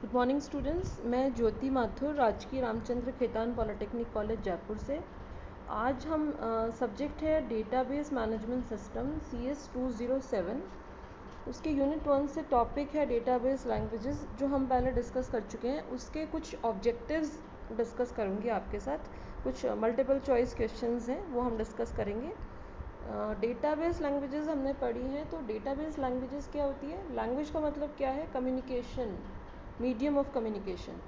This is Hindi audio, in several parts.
गुड मॉर्निंग स्टूडेंट्स, मैं ज्योति माथुर, राजकीय रामचंद्र खेतान पॉलिटेक्निक कॉलेज जयपुर से। आज हम सब्जेक्ट है डेटाबेस मैनेजमेंट सिस्टम CS 207। उसके यूनिट 1 से टॉपिक है डेटाबेस लैंग्वेजेस, जो हम पहले डिस्कस कर चुके हैं। उसके कुछ ऑब्जेक्टिव्स डिस्कस करूँगी आपके साथ। कुछ मल्टीपल चॉइस क्वेश्चंस हैं, वो हम डिस्कस करेंगे। डेटाबेस लैंग्वेजेस हमने पढ़ी हैं, तो डेटाबेस लैंग्वेजेस क्या होती है? लैंग्वेज का मतलब क्या है? Communication, medium of communication.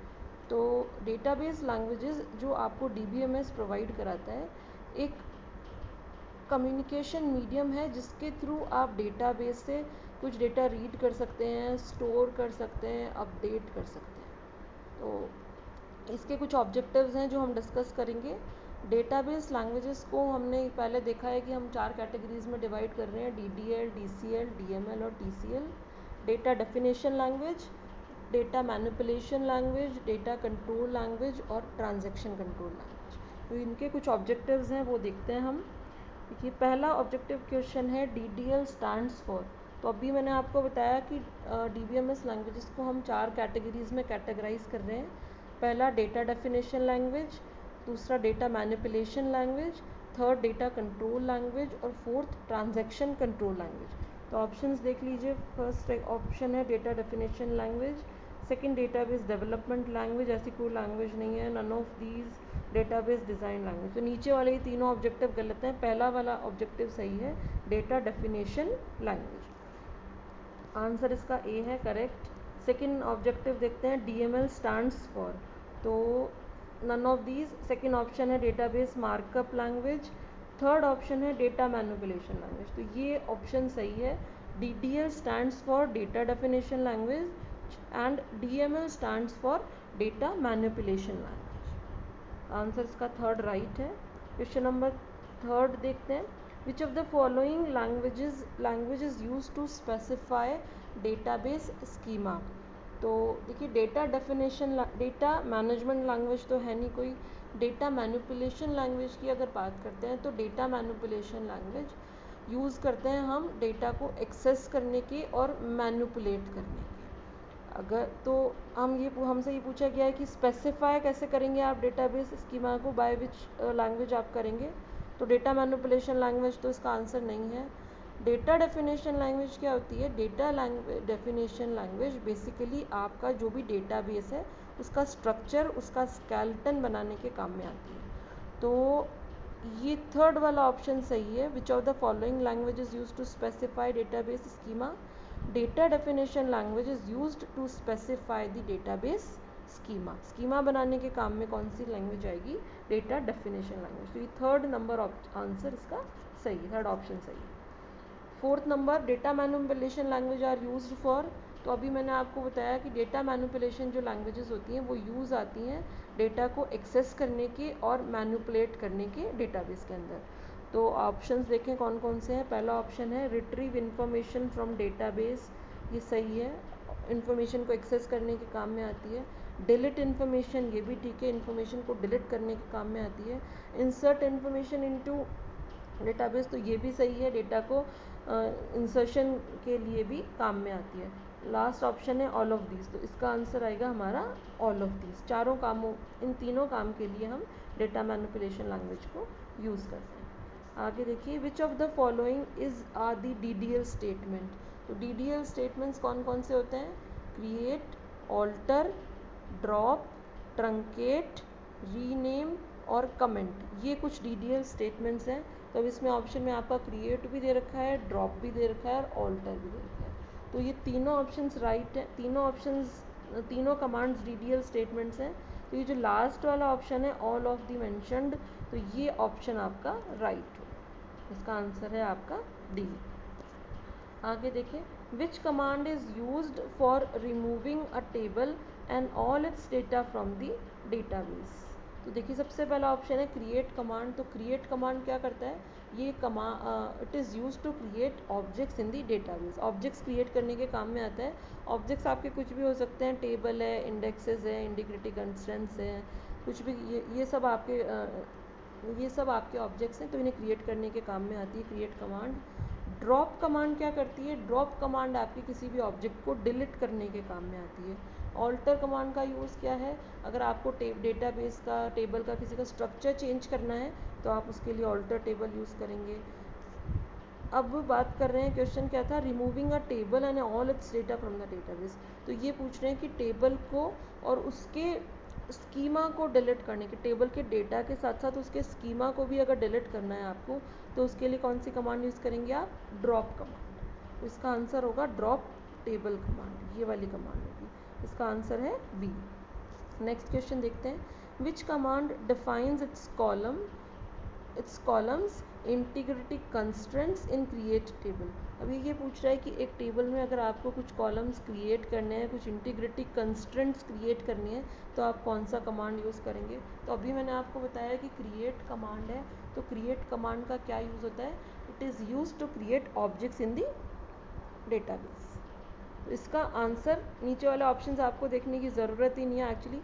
तो डेटाबेस लैंग्वेजेस जो आपको DBMS प्रोवाइड कराता है, एक कम्युनिकेशन मीडियम है जिसके थ्रू आप डेटाबेस से कुछ डेटा रीड कर सकते हैं, स्टोर कर सकते हैं, अपडेट कर सकते हैं। तो इसके कुछ ऑब्जेक्टिव्स हैं जो हम डिस्कस करेंगे। डेटाबेस लैंग्वेजेस को हमने पहले देखा है कि हम 4 कैटेगरीज में डिवाइड कर रहे हैं: DDL, DCL, DML और TCL। Data definition language, data manipulation language, data control language और ट्रांजैक्शन कंट्रोल लैंग्वेज। तो इनके कुछ ऑब्जेक्टिव्स हैं, वो देखते हैं हम। देखिए, पहला ऑब्जेक्टिव क्वेश्चन है DDL स्टैंड्स फॉर। तो अभी मैंने आपको बताया कि DBMS लैंग्वेजेस को हम 4 कैटेगरीज में कैटेगराइज कर रहे हैं। पहला डेटा डेफिनेशन लैंग्वेज, दूसरा data manipulation language, third data control language और फोर्थ ट्रांजैक्शन कंट्रोल लैंग्वेज। तो ऑप्शंस देख लीजिए। फर्स्ट ऑप्शन है data definition language, second database development language, ऐसी कोई लैंग्वेज नहीं है, none of these database design language. तो नीचे वाले ये तीनों ऑब्जेक्टिव गलत हैं, पहला वाला ऑब्जेक्टिव सही है, डेटा डेफिनेशन लैंग्वेज। आंसर इसका ए है, करेक्ट। सेकंड ऑब्जेक्टिव देखते हैं, DML स्टैंड्स फॉर। तो none of these, second option है database markup language, third option है डेटा मैनिपुलेशन लैंग्वेज। तो ये ऑप्शन सही है। DDL stands for data definition language and DML stands for data manipulation language. Answer इसका थर्ड राइट है। क्वेश्चन नंबर थर्ड देखते हैं, which of the following language use to specify database schema. तो देखिए, data definition, data management language तो है नहीं कोई। डेटा मैनिपुलेशन लैंग्वेज की अगर बात करते हैं, तो डेटा मैनिपुलेशन लैंग्वेज यूज़ करते हैं हम डेटा को एक्सेस करने के और मैनिपुलेट करने के। अगर तो हमसे ये पूछा गया है कि स्पेसिफाई कैसे करेंगे आप डेटाबेस स्कीमा को, बाय विच लैंग्वेज आप करेंगे। तो डेटा मैनिपुलेशन लैंग्वेज तो इसका आंसर नहीं है। डेटा डेफिनेशन लैंग्वेज क्या होती है? डेटा डेफिनेशन लैंग्वेज बेसिकली आपका जो भी डेटाबेस है उसका स्ट्रक्चर, उसका स्केलेटन बनाने के काम में आती है। तो ये थर्ड वाला ऑप्शन सही है। Which of the following languages use to specify database schema. Data definition language is used to specify the database schema. Schema बनाने के काम में कौन सी लैंग्वेज आएगी? Data definition language. तो ये थर्ड नंबर आंसर इसका सही है, थर्ड ऑप्शन सही है। Fourth number, data manipulation language are used for. तो अभी मैंने आपको बताया कि डेटा मैनिपुलेशन जो लैंग्वेजेस होती हैं वो यूज़ आती हैं डेटा को एक्सेस करने के और मैनिपुलेट करने के डेटाबेस के अंदर। तो ऑप्शंस देखें कौन कौन से हैं। पहला ऑप्शन है रिट्रीव इन्फॉर्मेशन फ्रॉम डेटाबेस, ये सही है, इन्फॉर्मेशन को एक्सेस करने के काम में आती है। डिलीट इन्फॉर्मेशन, ये भी ठीक है, इन्फॉर्मेशन को डिलीट करने के काम में आती है। इंसर्ट इन्फॉर्मेशन इनटू डेटाबेस, तो ये भी सही है, डेटा को इंसर्शन के लिए भी काम में आती है। लास्ट ऑप्शन है ऑल ऑफ दीज, तो इसका आंसर आएगा हमारा ऑल ऑफ दीज। चारों कामों, इन तीनों काम के लिए हम डेटा मैनिपुलेशन लैंग्वेज को यूज़ करते हैं। आगे देखिए, which of the following is are the DDL statement. तो DDL स्टेटमेंट्स कौन कौन से होते हैं? Create, alter, drop, truncate, rename और कमेंट, ये कुछ DDL स्टेटमेंट्स हैं। तो अब इसमें ऑप्शन में आपका क्रिएट भी दे रखा है, ड्रॉप भी दे रखा है और ऑल्टर भी दे रखा है। तो ये तीनों ऑप्शंस राइट हैं, तीनों कमांड्स DDL स्टेटमेंट्स हैं। तो ये जो लास्ट वाला ऑप्शन है ऑल ऑफ दी मेंशन्ड, तो ये ऑप्शन आपका राइट हो, इसका आंसर है आपका डी। आगे देखें, which command is used for removing a table and all its data from the database. तो देखिए, सबसे पहला ऑप्शन है क्रिएट कमांड। तो क्रिएट कमांड क्या करता है? ये it is use to create objects in the database. Objects create करने के काम में आता है। ऑब्जेक्ट्स आपके कुछ भी हो सकते हैं, टेबल है, इंडेक्सेस है, इंटीग्रिटी कंस्ट्रेंट्स हैं, कुछ भी, ये सब आपके ऑब्जेक्ट्स हैं, तो इन्हें क्रिएट करने के काम में आती है क्रिएट कमांड। ड्रॉप कमांड क्या करती है? ड्रॉप कमांड आपकी किसी भी ऑब्जेक्ट को डिलीट करने के काम में आती है। ऑल्टर कमांड का यूज़ क्या है? अगर आपको डेटाबेस का, टेबल का, किसी का स्ट्रक्चर चेंज करना है तो आप उसके लिए ऑल्टर टेबल यूज़ करेंगे। अब बात कर रहे हैं, क्वेश्चन क्या था? Removing a table and all its data from the database. तो ये पूछ रहे हैं कि टेबल को और उसके स्कीमा को डिलीट करने के, टेबल के डेटा के साथ साथ उसके स्कीमा को भी अगर डिलीट करना है आपको, तो उसके लिए कौन सी कमांड यूज़ करेंगे आप? Drop command. तो इसका आंसर होगा ड्रॉप टेबल कमांड, ये वाली कमांड होगी। इसका आंसर है बी। नेक्स्ट क्वेश्चन देखते हैं। विच command defines it's columns integrity constraints in create table. अभी ये पूछ रहा है कि एक टेबल में अगर आपको कुछ कॉलम्स क्रिएट करने हैं, कुछ इंटीग्रिटी कंस्ट्रेंट्स क्रिएट करनी है, तो आप कौन सा कमांड यूज़ करेंगे? तो अभी मैंने आपको बताया कि क्रिएट कमांड है, तो क्रिएट कमांड का क्या यूज़ होता है? It is use to create objects in the database. तो इसका आंसर, नीचे वाले ऑप्शंस आपको देखने की ज़रूरत ही नहीं है एक्चुअली।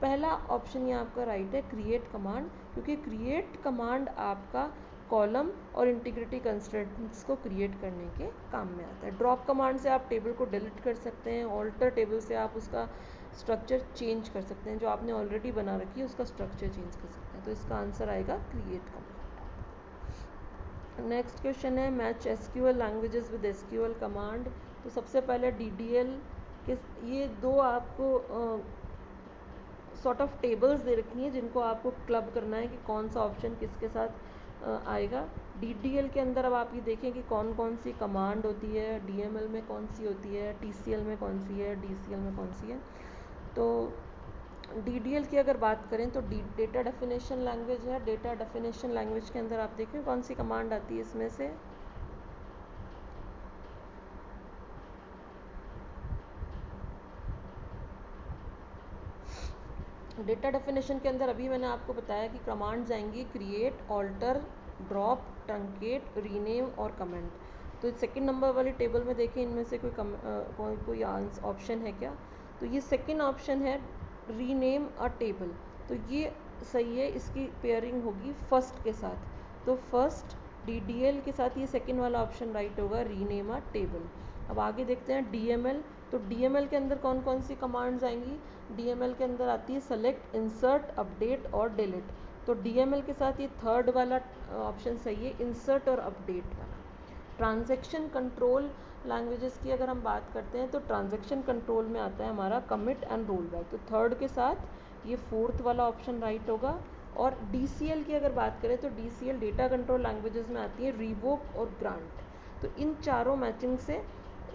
पहला ऑप्शन ये आपका राइट है, क्रिएट कमांड, क्योंकि क्रिएट कमांड आपका कॉलम और इंटीग्रिटी कंस्ट्रेंट्स को क्रिएट करने के काम में आता है। ड्रॉप कमांड से आप टेबल को डिलीट कर सकते हैं, ऑल्टर टेबल से आप उसका स्ट्रक्चर चेंज कर सकते हैं, जो आपने ऑलरेडी बना रखी है उसका स्ट्रक्चर चेंज कर सकते हैं। तो इसका आंसर आएगा क्रिएट कमांड। नेक्स्ट क्वेश्चन है, match SQL languages with SQL command. तो सबसे पहले डीडीएल के, ये दो आपको सॉर्ट ऑफ टेबल्स दे रखी हैं जिनको आपको क्लब करना है कि कौन सा ऑप्शन किसके साथ आएगा। डीडीएल के अंदर अब आप ये देखें कि कौन कौन सी कमांड होती है, डीएमएल में कौन सी होती है, टीसीएल में कौन सी है, डीसीएल में कौन सी है। तो डीडीएल की अगर बात करें तो डेटा डेफिनेशन लैंग्वेज है। डेटा डेफिनेशन लैंग्वेज के अंदर आप देखें कौन सी कमांड आती है इसमें से? डेटा डेफिनेशन के अंदर अभी मैंने आपको बताया कि कमांड्स आएंगी create, alter, drop, truncate, rename और कमेंट। तो सेकंड नंबर वाली टेबल में देखें, इनमें से कोई ऑप्शन है क्या? तो ये सेकंड ऑप्शन है, रीनेम अ टेबल। तो ये सही है, इसकी पेयरिंग होगी फर्स्ट के साथ। तो फर्स्ट डीडीएल के साथ ये सेकंड वाला ऑप्शन राइट होगा, रीनेम अ टेबल। अब आगे देखते हैं डीएमएल। तो डीएमएल के अंदर कौन कौन सी कमांड्स आएंगी? डीएमएल के अंदर आती है सेलेक्ट, इंसर्ट, अपडेट और डिलीट। तो डीएमएल के साथ ये थर्ड वाला ऑप्शन सही है, इंसर्ट और अपडेट वाला। ट्रांजैक्शन कंट्रोल लैंग्वेजेस की अगर हम बात करते हैं तो ट्रांजैक्शन कंट्रोल में आता है हमारा कमिट एंड रोल बैक। तो थर्ड के साथ ये फोर्थ वाला ऑप्शन राइट होगा। और डीसीएल की अगर बात करें तो डीसीएल डेटा कंट्रोल लैंग्वेजेस में आती है रिवोक और ग्रांट। तो इन चारों मैचिंग से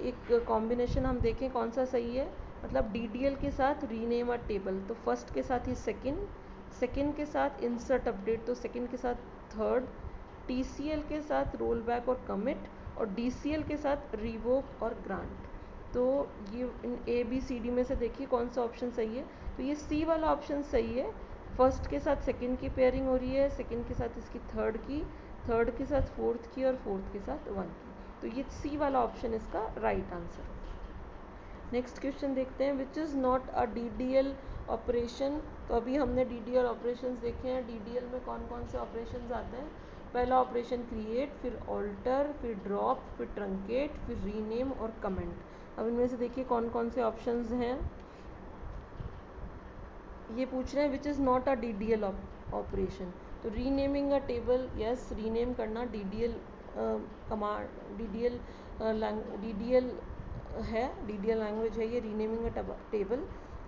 एक कॉम्बिनेशन हम देखें कौन सा सही है। मतलब डीडीएल के साथ रीनेम अ टेबल, तो फर्स्ट के साथ ही सेकंड, सेकंड के साथ इंसर्ट अपडेट, तो सेकंड के साथ थर्ड, टीसीएल के साथ रोल बैक और कमिट, और डीसीएल के साथ रिवोक और ग्रांट। तो ये इन ए बी सी डी में से देखिए कौन सा ऑप्शन सही है। तो ये सी वाला ऑप्शन सही है, फर्स्ट के साथ सेकंड की पेयरिंग हो रही है, सेकंड के साथ इसकी थर्ड की, थर्ड के साथ फोर्थ की और फोर्थ के साथ वन की। तो ये सी वाला ऑप्शन इसका राइट आंसर है। नेक्स्ट क्वेश्चन देखते हैं, which is not a DDL operation. तो अभी हमने डीडीएल ऑपरेशंस देखे हैं। डीडीएल में कौन कौन से ऑपरेशंस आते हैं? पहला ऑपरेशन क्रिएट, फिर ऑल्टर, फिर ड्रॉप, फिर ट्रंकेट, फिर रीनेम और कमेंट। अब इनमें से देखिए कौन कौन से ऑप्शंस हैं। ये पूछ रहे हैं which is not a DDL operation. तो renaming a table, yes, rename करना डीडीएल कमांड, डीडीएल है, डीडीएल लैंग्वेज है ये, renaming a table.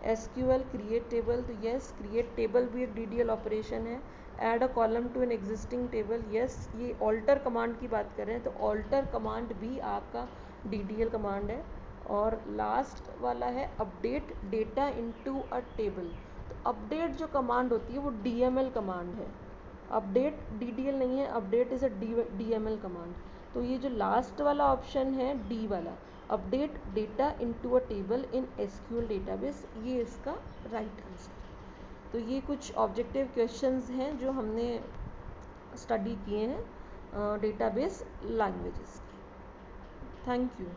SQL create table, तो यस, क्रिएट टेबल भी एक डीडीएल ऑपरेशन है। Add a column to an existing table, yes, ये ऑल्टर कमांड की बात कर रहे हैं, तो ऑल्टर कमांड भी आपका डीडीएल कमांड है। और लास्ट वाला है update data into a table. तो अपडेट जो कमांड होती है वो डीएमएल कमांड है, अपडेट डीडीएल नहीं है, update is a DML command. तो ये जो लास्ट वाला ऑप्शन है डी वाला, update data into a table in SQL database, ये इसका राइट आंसर। तो ये कुछ ऑब्जेक्टिव क्वेश्चंस हैं जो हमने स्टडी किए हैं डेटाबेस लैंग्वेजेस की। Thank you.